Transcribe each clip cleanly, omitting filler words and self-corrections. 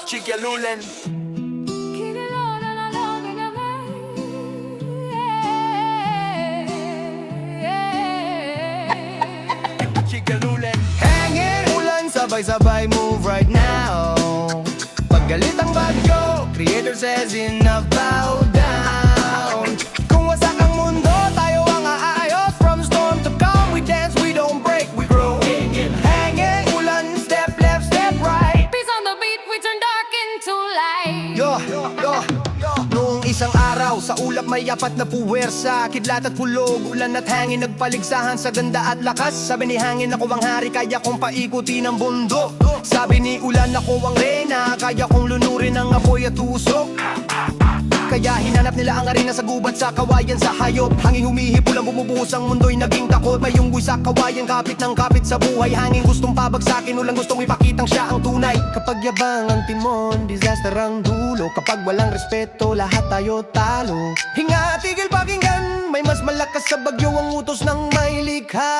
Chigalulan. Chigalulan. Hangin, ulan, sabay-sabay move right now. Paggalit ang bagyo, creator says enough, bow down. Kung wasak ang mundo, tayo ang aayos. From storm to calm, we dance, we don't break, we grow. Hangin, ulan, step left, step right. Peace on the beat, we turn dark into light. Yo. Noong isang araw, sa ulap may apat na puwersa. Kidlat at pulog, ulan at hangin nagpaligsahan sa ganda at lakas. Sabi ni hangin, ako ang hari, kaya kong paikutin ang bundok. Sabi ni ulan, ako ang reyna, kaya kong lunurin ang apoy at usok. Kaya hinanap nila ang arena sa gubat, sa kawayan, sa hayop. Hangin humihip, ulang bumubuhos, ang mundo'y naging takot. May unggoy sa kawayan, kapit ng kapit sa buhay. Hangin gustong pabagsakin, ulang gustong ipakitang siya ang tunay. Kapag yabang ang timon, disaster ang dulo. Kapag walang respeto, lahat tayo talo. Hinga, tigil, pakinggan, may mas malakas sa bagyo ang utos ng may likha.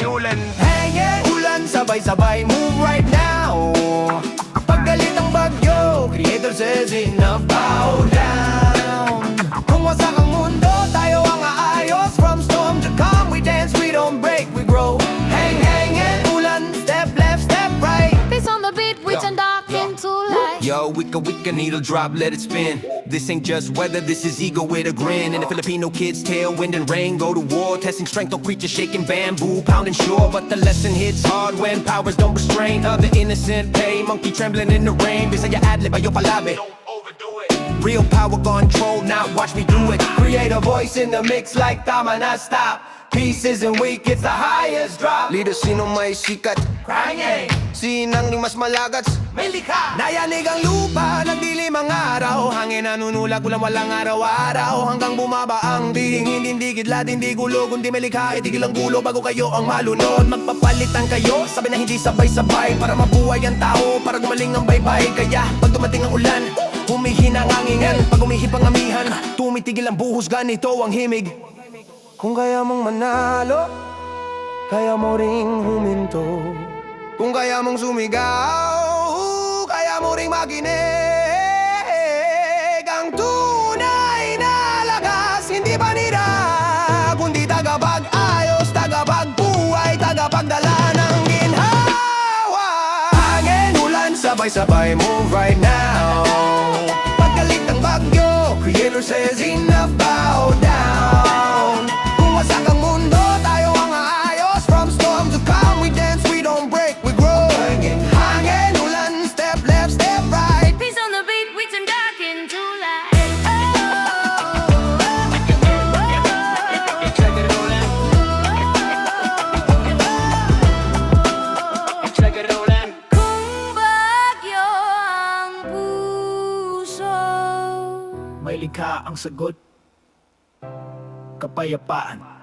Ulan. Hangin, ulan, sabay-sabay move right now. Paggalit ang bagyo, creator says enough, bow down. Kung wasak ang mundo, tayo ang aayos. From storm to calm, we dance, we don't break, we grow. Hangin, ulan, step left, step right. Peace on the beat, we turn dark into light. Yo, wicca, needle drop, let it spin. This ain't just weather, this is ego with a grin. And the Filipino kids, tailwind and rain, go to war. Testing strength on creatures, shaking bamboo, pounding shore. But the lesson hits hard when powers don't restrain other innocent pay. Monkey trembling in the rain, Bisaya adlib, ayo palabi. Real power control, now watch me do it. Create a voice in the mix like tama na stop. Peace isn't weak, it's the highest drop. Leader, sino may sikat? Kanye, Sinang ni mas malagats? may likha. Nayanig ang lupa, nagdilim ang araw. Hangin nanunulag, ulan walang araw-araw. Hanggang bumaba ang dingin, hindi kidlat, hindi gulo. Kundi may likha, itigil ang gulo bago kayo ang malunod. Magpapalitan kayo, sabi na hindi sabay-sabay. Para mabuhay ang tao, para gumaling ang baybay. Kaya pag dumating ang ulan, humihina ang hangingan. Pag umihip ang amihan, tumitigil ang buhos, ganito ang himig. Kung kaya mong manalo, kaya mo ring huminto. Kung kaya mong sumigaw, kaya mo ring makinig. Ang tunay na lakas, hindi panira, kundi tagapag-ayos, tagapagbuhay, tagapagdala ng ginhawa. Hangin, ulan, sabay-sabay move right now. Paggalit ang bagyo, creator says enough, bow down. Kung wasak ang mundo, tayo ang aayos. From storm to calm, we dance, we don't break, we grow. Hangin, ulan, step left, step right. Peace on the beat, we turn dark into light. Kung bagyo ang puso, May likha ang sagot, kapayapaan.